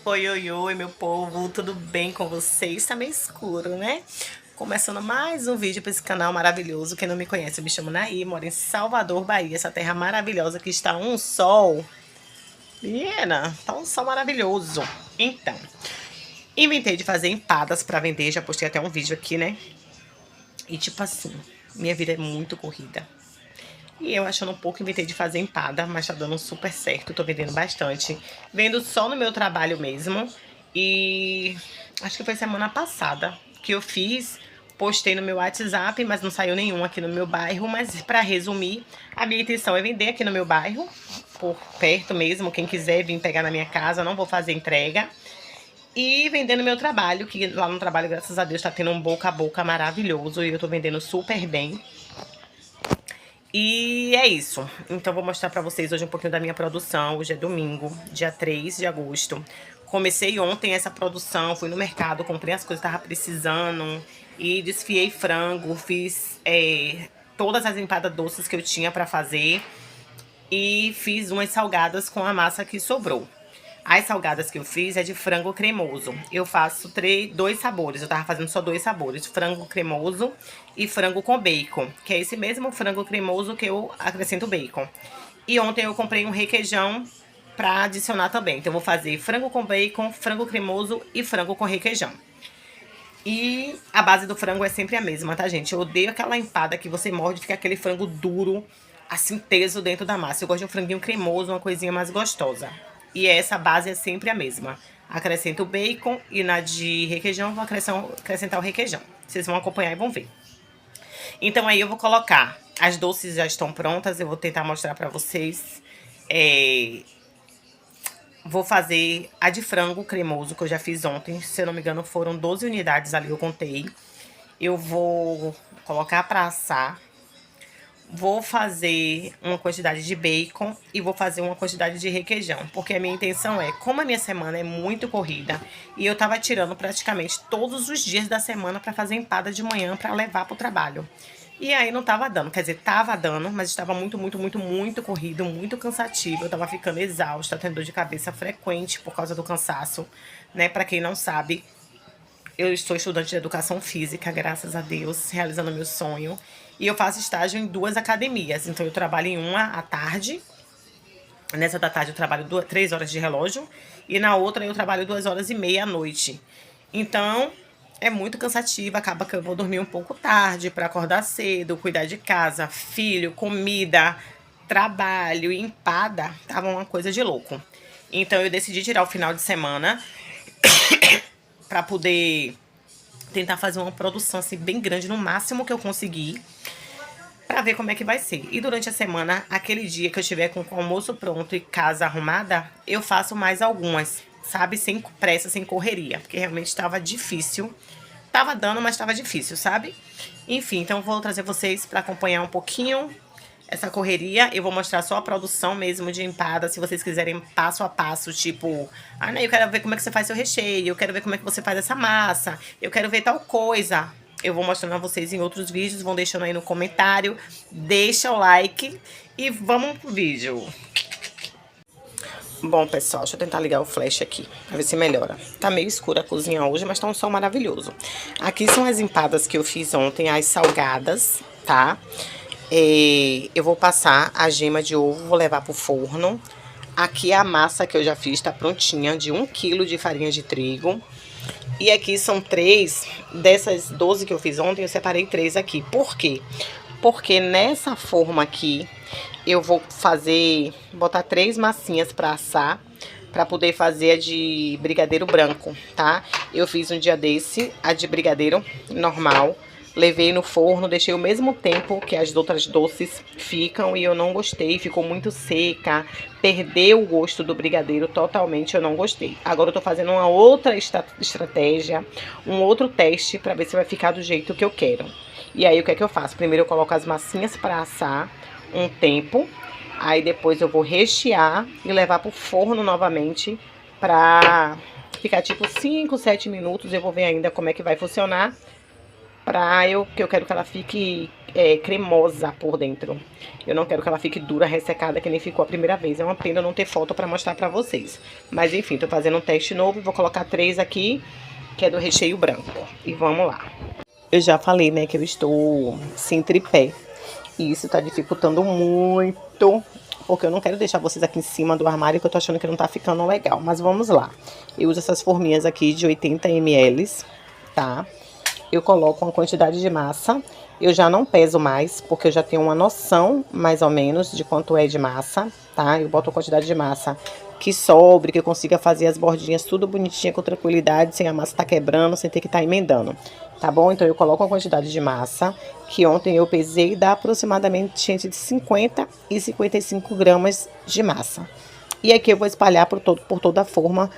Oi, oi, oi, meu povo, tudo bem com vocês? Tá meio escuro, né? Começando mais um vídeo para esse canal maravilhoso. Quem não me conhece, eu me chamo Naí, moro em Salvador, Bahia, essa terra maravilhosa que está um sol. Menina, tá um sol maravilhoso. Então, inventei de fazer empadas para vender, já postei até um vídeo aqui, né? E tipo assim, minha vida é muito corrida. E eu achando um pouco, inventei de fazer empada, mas tá dando super certo, tô vendendo bastante. Vendo só no meu trabalho mesmo. E acho que foi semana passada que eu fiz, postei no meu WhatsApp, mas não saiu nenhum aqui no meu bairro. Mas pra resumir, a minha intenção é vender aqui no meu bairro, por perto mesmo, quem quiser vir pegar na minha casa, não vou fazer entrega. E vendendo meu trabalho, que lá no trabalho, graças a Deus, tá tendo um boca a boca maravilhoso e eu tô vendendo super bem. E é isso. Então vou mostrar pra vocês hoje um pouquinho da minha produção. Hoje é domingo, dia 3 de agosto. Comecei ontem essa produção, fui no mercado, comprei as coisas que tava precisando e desfiei frango, fiz todas as empadas doces que eu tinha pra fazer e fiz umas salgadas com a massa que sobrou. As salgadas que eu fiz é de frango cremoso. Eu faço dois sabores. Eu tava fazendo só dois sabores. Frango cremoso e frango com bacon. Que é esse mesmo frango cremoso que eu acrescento bacon. E ontem eu comprei um requeijão pra adicionar também. Então eu vou fazer frango com bacon, frango cremoso e frango com requeijão. E a base do frango é sempre a mesma, tá, gente? Eu odeio aquela empada que você morde e fica aquele frango duro, assim, teso dentro da massa. Eu gosto de um franguinho cremoso, uma coisinha mais gostosa. E essa base é sempre a mesma. Acrescento o bacon e na de requeijão vou acrescentar o requeijão. Vocês vão acompanhar e vão ver. Então aí eu vou colocar, as doces já estão prontas, eu vou tentar mostrar pra vocês. Vou fazer a de frango cremoso, que eu já fiz ontem. Se eu não me engano, foram 12 unidades ali, eu contei. Eu vou colocar pra assar. Vou fazer uma quantidade de bacon e vou fazer uma quantidade de requeijão. Porque a minha intenção é, como a minha semana é muito corrida, e eu tava tirando praticamente todos os dias da semana pra fazer empada de manhã pra levar pro trabalho. E aí não tava dando, quer dizer, tava dando, mas estava muito corrido, muito cansativo. Eu tava ficando exausta, tendo dor de cabeça frequente por causa do cansaço, né? Pra quem não sabe, eu estou estudante de educação física, graças a Deus, realizando meu sonho. E eu faço estágio em duas academias. Então eu trabalho em uma à tarde. Nessa da tarde eu trabalho 3 horas de relógio. E na outra eu trabalho 2 horas e meia à noite. Então é muito cansativo. Acaba que eu vou dormir um pouco tarde para acordar cedo, cuidar de casa, filho, comida, trabalho, empada. Tava uma coisa de louco. Então eu decidi tirar o final de semana para poder tentar fazer uma produção assim bem grande, no máximo que eu conseguir, para ver como é que vai ser. E durante a semana, aquele dia que eu estiver com o almoço pronto e casa arrumada, eu faço mais algumas, sabe? Sem pressa, sem correria, porque realmente estava difícil. Tava dando, mas estava difícil, sabe? Enfim, então vou trazer vocês para acompanhar um pouquinho essa correria. Eu vou mostrar só a produção mesmo de empada, se vocês quiserem passo a passo, tipo, ah, né, eu quero ver como é que você faz seu recheio, eu quero ver como é que você faz essa massa, eu quero ver tal coisa. Eu vou mostrando a vocês em outros vídeos, vão deixando aí no comentário, deixa o like e vamos pro vídeo. Bom, pessoal, deixa eu tentar ligar o flash aqui, pra ver se melhora. Tá meio escura a cozinha hoje, mas tá um sol maravilhoso. Aqui são as empadas que eu fiz ontem, as salgadas, tá? Eu vou passar a gema de ovo, vou levar pro forno. Aqui a massa que eu já fiz tá prontinha, de 1 quilo de farinha de trigo. E aqui são 3, dessas 12 que eu fiz ontem, eu separei 3 aqui. Por quê? Porque nessa forma aqui, eu vou botar 3 massinhas pra assar, pra poder fazer a de brigadeiro branco, tá? Eu fiz um dia desse, a de brigadeiro normal. Levei no forno, deixei o mesmo tempo que as outras doces ficam e eu não gostei, ficou muito seca, perdeu o gosto do brigadeiro totalmente, eu não gostei. Agora eu tô fazendo uma outra estratégia, um outro teste pra ver se vai ficar do jeito que eu quero. E aí o que é que eu faço? Primeiro eu coloco as massinhas pra assar um tempo, aí depois eu vou rechear e levar pro forno novamente pra ficar tipo 5, 7 minutos, eu vou ver ainda como é que vai funcionar. que eu quero que ela fique cremosa por dentro. Eu não quero que ela fique dura, ressecada, que nem ficou a primeira vez. É uma pena não ter foto pra mostrar pra vocês. Mas enfim, tô fazendo um teste novo e vou colocar 3 aqui, que é do recheio branco. E vamos lá. Eu já falei, né, que eu estou sem tripé. E isso tá dificultando muito, porque eu não quero deixar vocês aqui em cima do armário, que eu tô achando que não tá ficando legal. Mas vamos lá. Eu uso essas forminhas aqui de 80 ml, tá? Eu coloco uma quantidade de massa. Eu já não peso mais, porque eu já tenho uma noção, mais ou menos, de quanto é de massa, tá? Eu boto a quantidade de massa que sobre, que eu consiga fazer as bordinhas tudo bonitinha, com tranquilidade, sem a massa tá quebrando, sem ter que estar emendando, tá bom? Então eu coloco uma quantidade de massa, que ontem eu pesei, dá aproximadamente entre 50 e 55 gramas de massa. E aqui eu vou espalhar por toda a forma.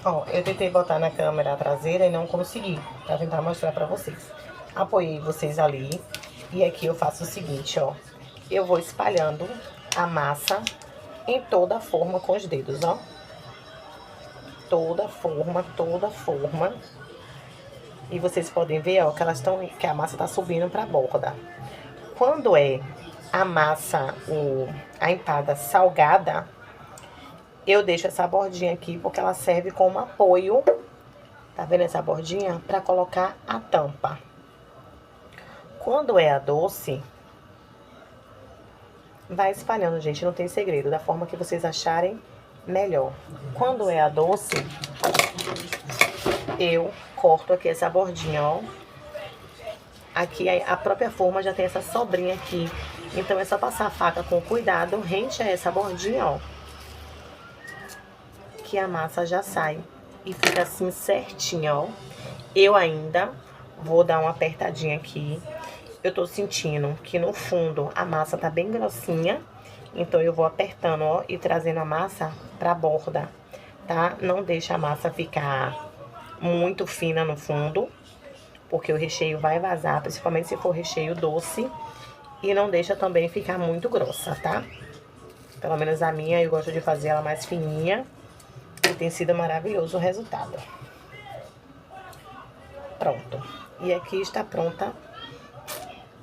Ó, eu tentei botar na câmera traseira e não consegui, pra tentar mostrar pra vocês. Apoiei vocês ali. E aqui eu faço o seguinte, ó. Eu vou espalhando a massa em toda a forma com os dedos, ó. Toda forma, toda forma. E vocês podem ver, ó, que a massa tá subindo pra borda. Quando é a massa, a empada salgada, eu deixo essa bordinha aqui, porque ela serve como apoio, tá vendo essa bordinha? Pra colocar a tampa. Quando é a doce, vai espalhando, gente, não tem segredo, da forma que vocês acharem melhor. Quando é a doce, eu corto aqui essa bordinha, ó. Aqui a própria forma já tem essa sobrinha aqui, então é só passar a faca com cuidado, rente a essa bordinha, ó, que a massa já sai e fica assim certinha, ó. Eu ainda vou dar uma apertadinha aqui. Eu tô sentindo que no fundo a massa tá bem grossinha, então eu vou apertando, ó, e trazendo a massa pra borda, tá? Não deixa a massa ficar muito fina no fundo, porque o recheio vai vazar, principalmente se for recheio doce. E não deixa também ficar muito grossa, tá? Pelo menos a minha, eu gosto de fazer ela mais fininha. E tem sido maravilhoso o resultado. Pronto. E aqui está pronta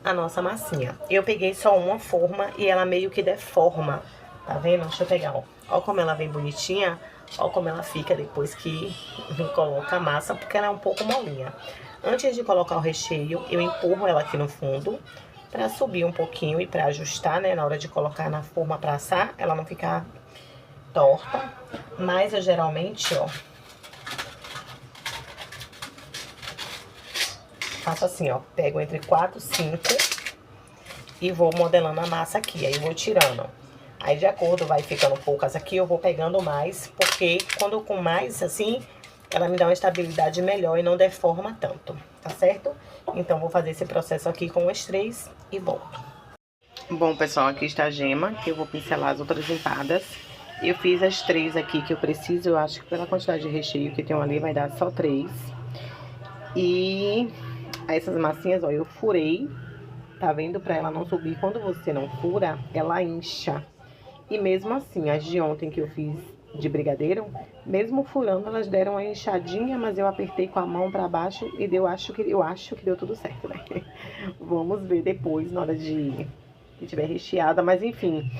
a nossa massinha. Eu peguei só uma forma e ela meio que deforma. Tá vendo? Deixa eu pegar, ó. Ó como ela vem bonitinha. Ó como ela fica depois que coloca a massa, porque ela é um pouco molinha. Antes de colocar o recheio, eu empurro ela aqui no fundo pra subir um pouquinho e pra ajustar, né? Na hora de colocar na forma pra assar, ela não ficar torta. Mas eu geralmente, ó, faço assim, ó, pego entre 4 e 5 e vou modelando a massa aqui, aí vou tirando. Aí de acordo, vai ficando poucas aqui, eu vou pegando mais, porque quando com mais assim, ela me dá uma estabilidade melhor e não deforma tanto, tá certo? Então vou fazer esse processo aqui com os 3 e volto. Bom, pessoal, aqui está a gema, que eu vou pincelar as outras empadas. Eu fiz as 3 aqui que eu preciso, eu acho que pela quantidade de recheio que tem ali vai dar só 3. E essas massinhas, ó, eu furei, tá vendo? Pra ela não subir. Quando você não fura, ela incha. E mesmo assim, as de ontem que eu fiz de brigadeiro, mesmo furando, elas deram uma inchadinha, mas eu apertei com a mão pra baixo e eu acho que deu tudo certo, né? Vamos ver depois, na hora de que tiver recheada, mas enfim,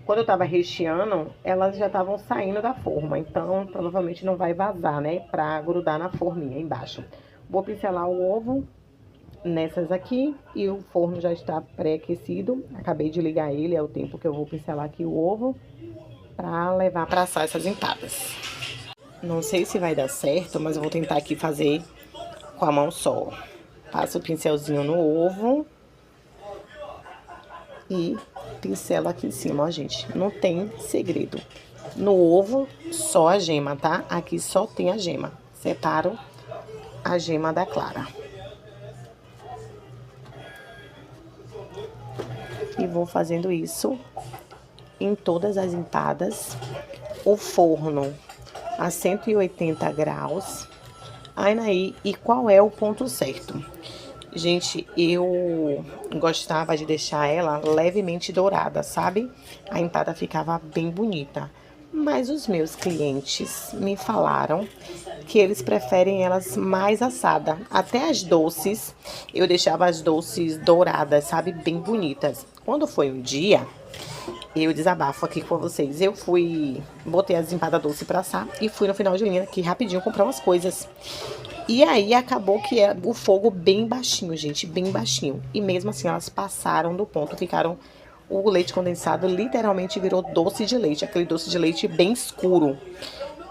quando eu tava recheando, elas já estavam saindo da forma, então provavelmente não vai vazar, né? Pra grudar na forminha embaixo. Vou pincelar o ovo nessas aqui e o forno já está pré-aquecido. Acabei de ligar ele, é o tempo que eu vou pincelar aqui o ovo pra levar pra assar essas empadas. Não sei se vai dar certo, mas eu vou tentar aqui fazer com a mão só. Passo o pincelzinho no ovo e pincelo aqui em cima, ó, gente. Não tem segredo. No ovo, só a gema, tá? Aqui só tem a gema. Separo a gema da clara. E vou fazendo isso em todas as empadas. O forno a 180 graus. Aí, e qual é o ponto certo? Gente, eu gostava de deixar ela levemente dourada, sabe? A empada ficava bem bonita. mas os meus clientes me falaram que eles preferem elas mais assada. Até as doces, eu deixava as doces douradas, sabe? Bem bonitas. Quando foi um dia, eu desabafo aqui com vocês. Eu botei as empadas doce pra assar e fui no final de linha aqui rapidinho comprar umas coisas. E aí acabou que é o fogo bem baixinho, gente, bem baixinho. E mesmo assim elas passaram do ponto, ficaram... O leite condensado literalmente virou doce de leite, aquele doce de leite bem escuro.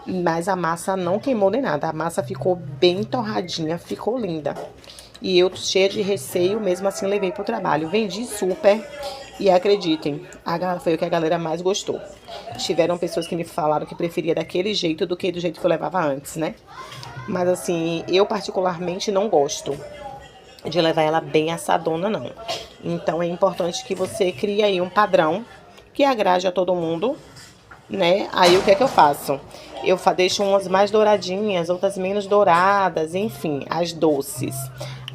Mas a massa não queimou nem nada, a massa ficou bem torradinha, ficou linda. E eu, cheia de receio, mesmo assim levei pro trabalho. Vendi super e acreditem, foi o que a galera mais gostou. Tiveram pessoas que me falaram que preferia daquele jeito do que do jeito que eu levava antes, né? Mas assim, eu particularmente não gosto de levar ela bem assadona, não. Então é importante que você crie aí um padrão que agrade a todo mundo, né? Aí o que é que eu faço? Eu deixo umas mais douradinhas, outras menos douradas, enfim, as doces.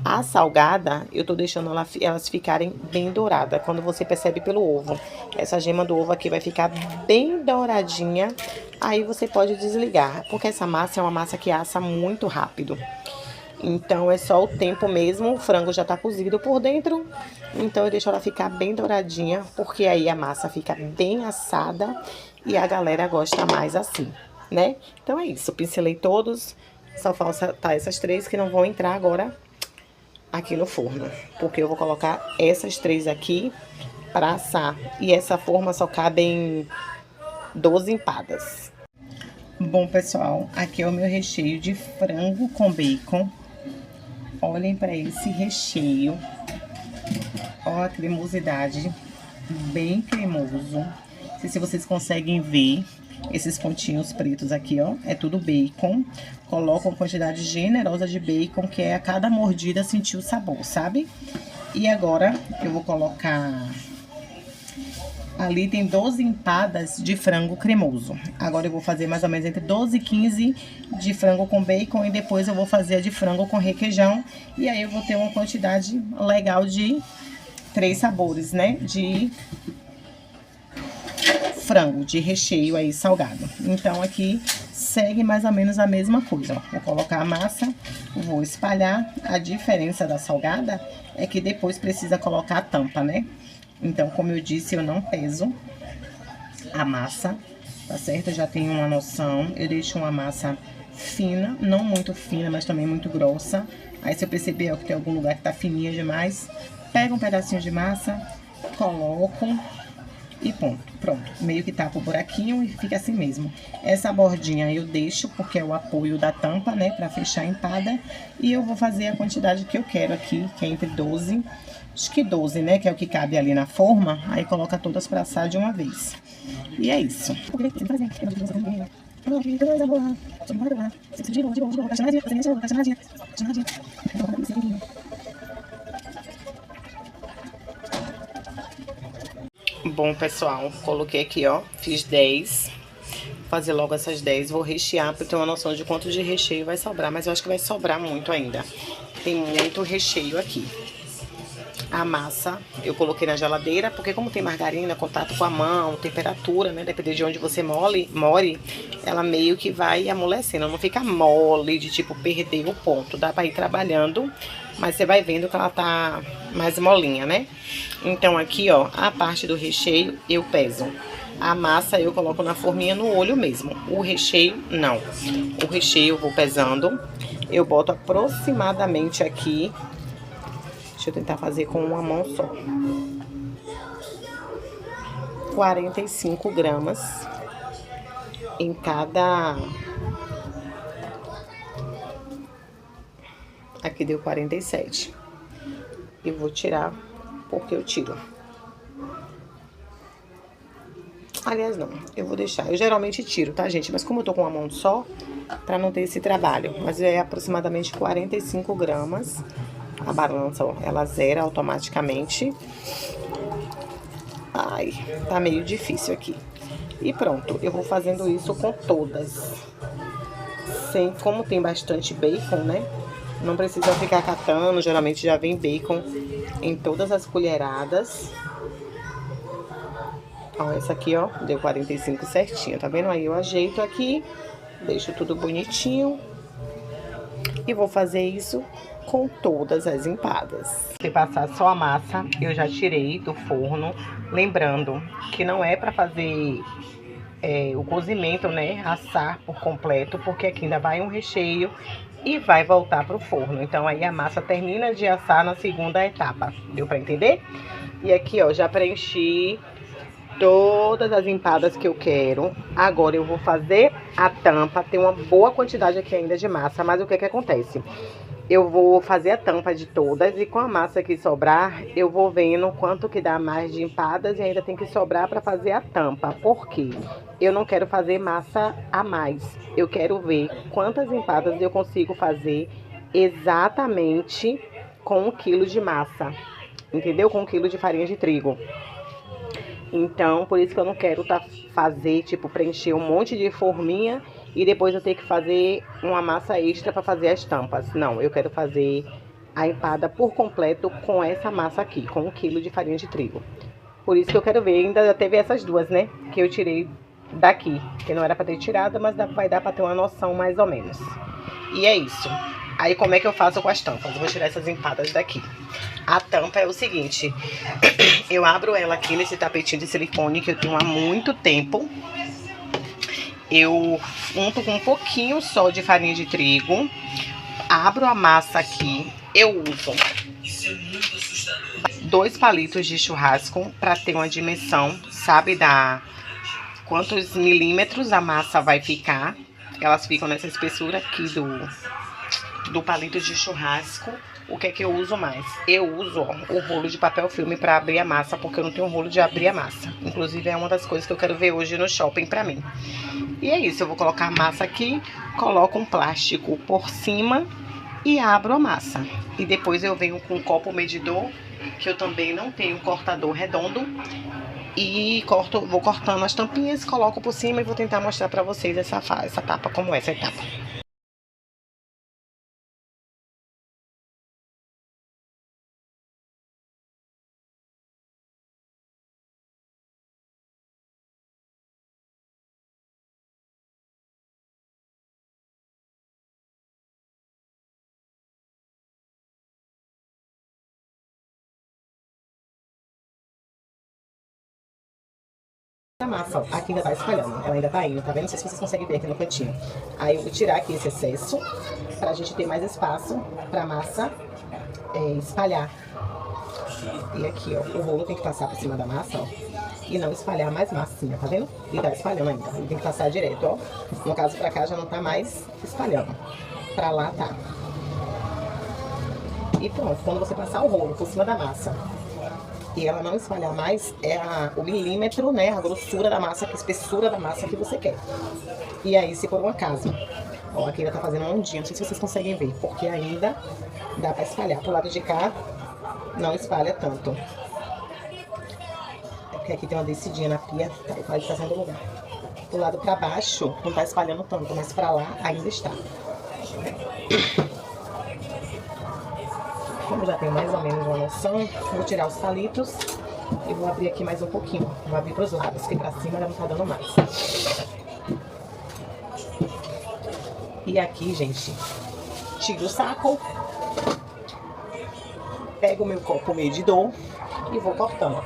A salgada, eu tô deixando elas ficarem bem douradas, quando você percebe pelo ovo. Essa gema do ovo aqui vai ficar bem douradinha, aí você pode desligar, porque essa massa é uma massa que assa muito rápido. Então é só o tempo mesmo, o frango já tá cozido por dentro, então eu deixo ela ficar bem douradinha, porque aí a massa fica bem assada e a galera gosta mais assim, né? Então é isso, pincelei todos, só falta essas três que não vão entrar agora aqui no forno, porque eu vou colocar essas três aqui pra assar, e essa forma só cabem 12 empadas. Bom, pessoal, aqui é o meu recheio de frango com bacon. Olhem para esse recheio. Ó a cremosidade, bem cremoso. Não sei se vocês conseguem ver esses pontinhos pretos aqui, ó. É tudo bacon. Coloco uma quantidade generosa de bacon, que é a cada mordida sentir o sabor, sabe? E agora eu vou colocar... Ali tem 12 empadas de frango cremoso. Agora eu vou fazer mais ou menos entre 12 e 15 de frango com bacon. E depois eu vou fazer a de frango com requeijão. E aí eu vou ter uma quantidade legal de 3 sabores, né? De frango, de recheio aí salgado. Então aqui segue mais ou menos a mesma coisa, ó. Vou colocar a massa, vou espalhar. A diferença da salgada é que depois precisa colocar a tampa, né? Então, como eu disse, eu não peso a massa, tá certo? Eu já tenho uma noção. Eu deixo uma massa fina, não muito fina, mas também muito grossa. Aí, se eu perceber ó, que tem algum lugar que tá fininha demais, pego um pedacinho de massa, coloco e pronto. Meio que tapa o buraquinho e fica assim mesmo. Essa bordinha eu deixo porque é o apoio da tampa, né? Pra fechar a empada. E eu vou fazer a quantidade que eu quero aqui, que é entre 12... Acho que 12, né? Que é o que cabe ali na forma. Aí coloca todas pra assar de uma vez. E é isso. Bom, pessoal, coloquei aqui, ó. Fiz 10. Vou fazer logo essas 10. Vou rechear pra ter uma noção de quanto de recheio vai sobrar. Mas eu acho que vai sobrar muito ainda. Tem muito recheio aqui. A massa eu coloquei na geladeira, porque como tem margarina, contato com a mão, temperatura, né? Dependendo de onde você more, ela meio que vai amolecendo. Não fica mole, de tipo perder o ponto. Dá pra ir trabalhando, mas você vai vendo que ela tá mais molinha, né? Então aqui, ó, a parte do recheio eu peso. A massa eu coloco na forminha no olho mesmo. O recheio, não. O recheio eu vou pesando. Eu boto aproximadamente aqui... Deixa eu tentar fazer com uma mão só. 45 gramas em cada... Aqui deu 47. E vou tirar porque eu tiro. Aliás, não. Eu vou deixar. Eu geralmente tiro, tá, gente? Mas como eu tô com uma mão só, pra não ter esse trabalho. Mas é aproximadamente 45 gramas. A balança, ó, ela zera automaticamente. Ai, tá meio difícil aqui. E pronto, eu vou fazendo isso com todas. Como tem bastante bacon, né? Não precisa ficar catando, geralmente já vem bacon em todas as colheradas. Ó, essa aqui, ó, deu 45 certinho, tá vendo? Aí eu ajeito aqui, deixo tudo bonitinho. E vou fazer isso com todas as empadas. Se passar só a massa, eu já tirei do forno. Lembrando que não é pra fazer o cozimento, né? Assar por completo, porque aqui ainda vai um recheio e vai voltar pro forno. Então aí a massa termina de assar na segunda etapa. Deu pra entender? E aqui, ó, já preenchi todas as empadas que eu quero. Agora eu vou fazer a tampa. Tem uma boa quantidade aqui ainda de massa, mas o que que acontece? Eu vou fazer a tampa de todas e com a massa que sobrar, eu vou vendo quanto que dá mais de empadas e ainda tem que sobrar para fazer a tampa. Por quê? Eu não quero fazer massa a mais. Eu quero ver quantas empadas eu consigo fazer exatamente com 1 quilo de massa. Entendeu? Com 1 quilo de farinha de trigo. Então, por isso que eu não quero fazer, tipo, preencher um monte de forminha e depois eu ter que fazer uma massa extra para fazer as tampas. Não, eu quero fazer a empada por completo com essa massa aqui, com 1 quilo de farinha de trigo. Por isso que eu quero ver, ainda teve essas duas, né, que eu tirei daqui, que não era para ter tirado, mas vai dar para ter uma noção mais ou menos. E é isso. Aí como é que eu faço com as tampas? Eu vou tirar essas empadas daqui. A tampa é o seguinte, eu abro ela aqui nesse tapetinho de silicone que eu tenho há muito tempo. Eu unto com um pouquinho só de farinha de trigo. Abro a massa aqui. Eu uso 2 palitos de churrasco para ter uma dimensão, sabe, da quantos milímetros a massa vai ficar. Elas ficam nessa espessura aqui do palito de churrasco. O que é que eu uso mais? Eu uso, ó, o rolo de papel filme para abrir a massa, porque eu não tenho rolo de abrir a massa. Inclusive é uma das coisas que eu quero ver hoje no shopping pra mim. E é isso, eu vou colocar a massa aqui, coloco um plástico por cima e abro a massa. E depois eu venho com um copo medidor, que eu também não tenho um cortador redondo. E vou cortando as tampinhas, coloco por cima e vou tentar mostrar pra vocês essa tapa, como é essa etapa. A massa, ó, aqui ainda tá espalhando, ela ainda tá indo, tá vendo? Não sei se vocês conseguem ver aqui no cantinho. Aí eu vou tirar aqui esse excesso, pra gente ter mais espaço pra massa espalhar. E aqui, ó, o rolo tem que passar por cima da massa, ó, e não espalhar mais massinha, tá vendo? E tá espalhando ainda, ele tem que passar direto, ó. No caso pra cá já não tá mais espalhando, pra lá tá. E pronto, quando você passar o rolo por cima da massa e ela não espalhar mais, é o milímetro, né, a grossura da massa, a espessura da massa que você quer. E aí, se por um acaso, ó, aqui ainda tá fazendo uma ondinha, não sei se vocês conseguem ver, porque ainda dá pra espalhar. Pro lado de cá, não espalha tanto. É porque aqui tem uma descidinha na pia, tá, o palito tá saindo do lugar. Do lado pra baixo, não tá espalhando tanto, mas pra lá ainda está. Como já tenho mais ou menos uma noção, vou tirar os palitos e vou abrir aqui mais um pouquinho. Vou abrir pros lados, que pra cima já não tá dando mais. E aqui, gente, tiro o saco, pego o meu copo medidor e vou cortando.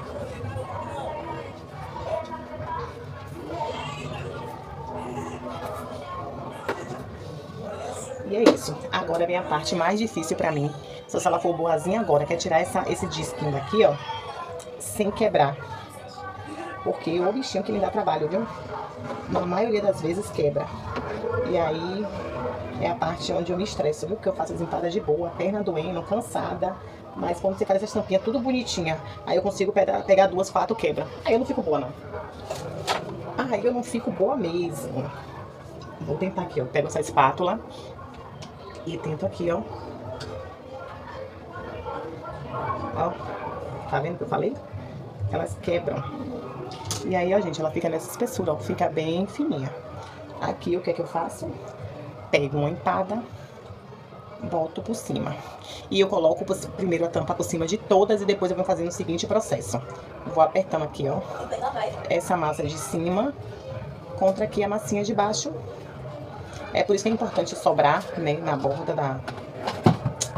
E é isso. Agora vem a parte mais difícil pra mim. Se ela for boazinha agora, quer tirar esse disquinho daqui, ó, sem quebrar. Porque o bichinho que me dá trabalho, viu? Na maioria das vezes quebra. E aí é a parte onde eu me estresso, viu? Porque eu faço as empadas de boa, perna doendo, cansada. Mas quando você faz essa tampinha tudo bonitinha, aí eu consigo pegar 2, 4, quebra. Aí eu não fico boa, não. Aí eu não fico boa mesmo. Vou tentar aqui, ó. Pego essa espátula e tento aqui, ó. Ó, tá vendo o que eu falei? Elas quebram. E aí, ó, gente, ela fica nessa espessura, ó, fica bem fininha. Aqui, o que é que eu faço? Pego uma empada boto por cima. E eu coloco primeiro a tampa por cima de todas e depois eu vou fazendo o seguinte processo. Vou apertando aqui, ó, essa massa de cima contra aqui a massinha de baixo. É por isso que é importante sobrar, né, na borda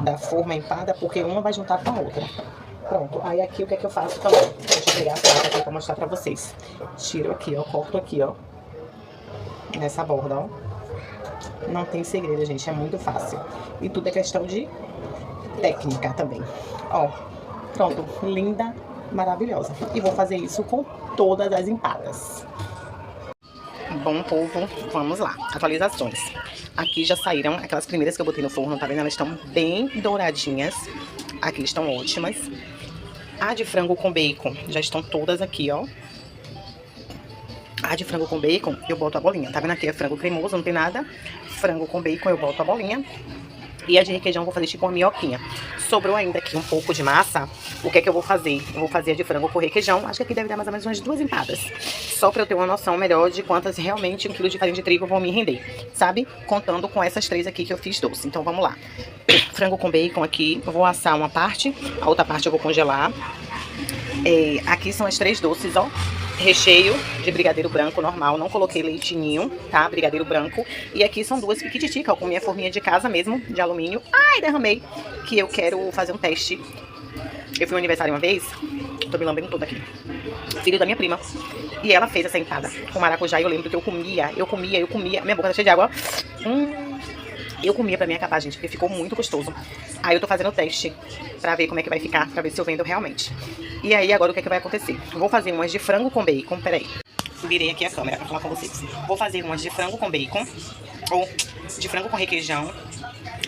da forma empada, porque uma vai juntar com a outra. Pronto, aí aqui o que é que eu faço também? Deixa eu pegar a faca aqui pra mostrar pra vocês. Tiro aqui, ó, corto aqui, ó, nessa borda, ó. Não tem segredo, gente, é muito fácil. E tudo é questão de técnica também. Ó, pronto, linda, maravilhosa. E vou fazer isso com todas as empadas. Bom, povo, vamos lá. Atualizações. Aqui já saíram aquelas primeiras que eu botei no forno, tá vendo? Elas estão bem douradinhas. Aqui estão ótimas. A de frango com bacon, já estão todas aqui, ó. A de frango com bacon, eu boto a bolinha. Tá vendo aqui? É frango cremoso, não tem nada. Frango com bacon, eu boto a bolinha. E a de requeijão eu vou fazer tipo uma minhoquinha. Sobrou ainda aqui um pouco de massa. O que é que eu vou fazer? Eu vou fazer a de frango com requeijão. Acho que aqui deve dar mais ou menos umas 2 empadas. Só pra eu ter uma noção melhor de quantas realmente 1 quilo de farinha de trigo vão me render. Sabe? Contando com essas 3 aqui que eu fiz doce. Então vamos lá. Frango com bacon aqui. Eu vou assar uma parte. A outra parte eu vou congelar. Aqui são as 3 doces, ó. Recheio de brigadeiro branco normal, não coloquei leitinho, tá? Brigadeiro branco. E aqui são 2 piquititica, com minha forminha de casa mesmo, de alumínio. Ai, derramei! Que eu quero fazer um teste. Eu fui no aniversário uma vez, tô me lambendo toda aqui. Filho da minha prima. E ela fez essa empada com maracujá. E eu lembro que eu comia. Minha boca tá cheia de água. Eu comia pra mim acabar, gente, porque ficou muito gostoso. Aí eu tô fazendo o teste pra ver como é que vai ficar, pra ver se eu vendo realmente. E aí, agora o que é que vai acontecer? Vou fazer umas de frango com bacon, peraí. Virei aqui a câmera pra falar com vocês. Vou fazer umas de frango com bacon, ou de frango com requeijão,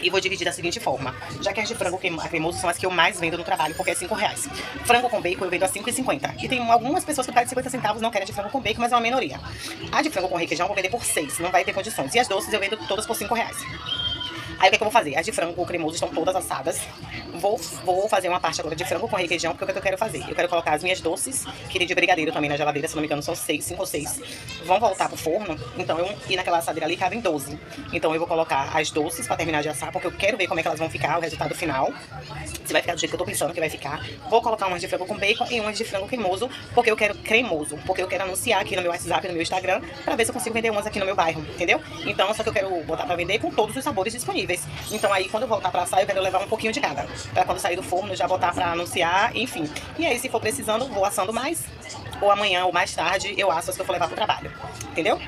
e vou dividir da seguinte forma. Já que as de frango cremoso são as que eu mais vendo no trabalho, porque é R$5. Frango com bacon eu vendo a R$5,50. E tem algumas pessoas que pagam 50 centavos não querem de frango com bacon, mas é uma minoria. A de frango com requeijão eu vou vender por 6, não vai ter condições. E as doces eu vendo todas por R$5. Aí o que é que eu vou fazer? As de frango cremoso estão todas assadas. Vou fazer uma parte agora de frango com requeijão, porque é o que eu quero fazer? Eu quero colocar as minhas doces, que de brigadeiro também na geladeira, se não me engano são 5 ou 6. Vão voltar pro forno, então e naquela assadeira ali cabem 12. Então eu vou colocar as doces pra terminar de assar, porque eu quero ver como é que elas vão ficar, o resultado final. Se vai ficar do jeito que eu tô pensando que vai ficar. Vou colocar umas de frango com bacon e umas de frango cremoso, porque eu quero cremoso, porque eu quero anunciar aqui no meu WhatsApp, no meu Instagram, pra ver se eu consigo vender umas aqui no meu bairro, entendeu? Então, só que eu quero botar pra vender com todos os sabores disponíveis. Então aí, quando eu voltar pra assar, eu quero levar um pouquinho de cada. Pra quando sair do forno, já botar pra anunciar, enfim. E aí, se for precisando, vou assando mais. Ou amanhã, ou mais tarde, eu asso as que eu for levar pro trabalho. Entendeu?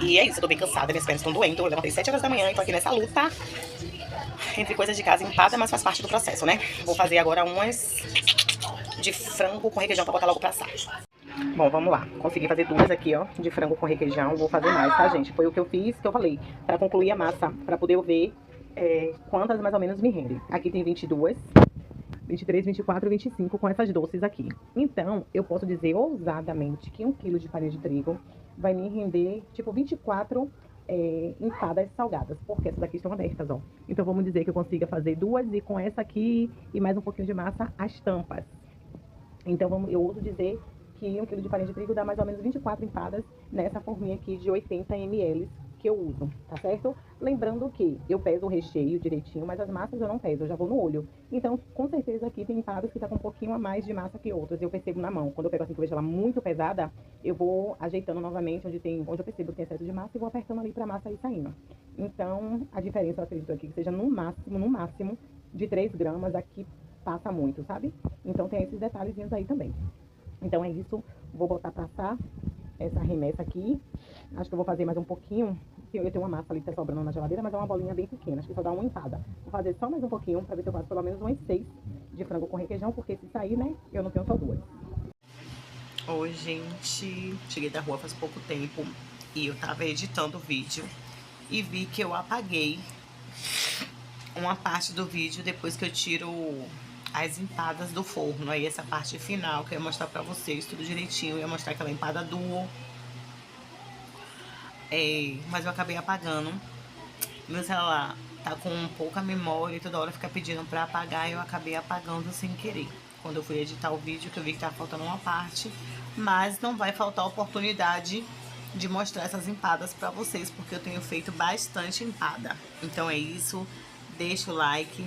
E é isso, eu tô bem cansada, minhas pernas estão doendo. Eu levantei 7 horas da manhã e tô aqui nessa luta. Entre coisas de casa empada, mas faz parte do processo, né? Vou fazer agora umas de frango com requeijão pra botar logo pra assar. Bom, vamos lá. Consegui fazer 2 aqui, ó, de frango com requeijão. Vou fazer mais, tá, gente? Foi o que eu fiz, que eu falei, pra concluir a massa, pra poder ver quantas mais ou menos me rendem. Aqui tem 22, 23, 24, 25 com essas doces aqui. Então, eu posso dizer ousadamente que 1 quilo de farinha de trigo vai me render, tipo, 24 empadas salgadas, porque essas aqui estão abertas, ó. Então, vamos dizer que eu consiga fazer 2 e com essa aqui e mais um pouquinho de massa, as tampas. Então, eu ouso dizer que 1 quilo de farinha de trigo dá mais ou menos 24 empadas nessa forminha aqui de 80 ml que eu uso, tá certo? Lembrando que eu peso o recheio direitinho, mas as massas eu não peso, eu já vou no olho. Então, com certeza aqui tem empadas que tá com um pouquinho a mais de massa que outras, eu percebo na mão. Quando eu pego assim que eu vejo ela muito pesada, eu vou ajeitando novamente onde eu percebo que tem excesso de massa e vou apertando ali pra massa ir saindo. Então, a diferença, eu acredito aqui, que seja no máximo, de 3 gramas, aqui passa muito, sabe? Então, tem esses detalhezinhos aí também. Então é isso, vou botar pra assar essa remessa aqui. Acho que eu vou fazer mais um pouquinho. Eu tenho uma massa ali que tá sobrando na geladeira, mas é uma bolinha bem pequena, acho que só dá uma empada. Vou fazer só mais um pouquinho pra ver se eu faço pelo menos umas 6 de frango com requeijão, porque se sair, né, eu não tenho só 2. Oi, gente, cheguei da rua faz pouco tempo e eu tava editando o vídeo e vi que eu apaguei uma parte do vídeo depois que eu tiro as empadas do forno. Aí essa parte final que eu ia mostrar pra vocês tudo direitinho, eu ia mostrar aquela empada duo. Mas eu acabei apagando. Meu celular tá com pouca memória e toda hora fica pedindo pra apagar, e eu acabei apagando sem querer. Quando eu fui editar o vídeo, que eu vi que tava faltando uma parte, mas não vai faltar oportunidade de mostrar essas empadas pra vocês, porque eu tenho feito bastante empada. Então é isso. deixa o like.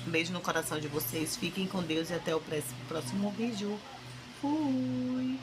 Um beijo no coração de vocês. Fiquem com Deus e até o próximo vídeo. Fui!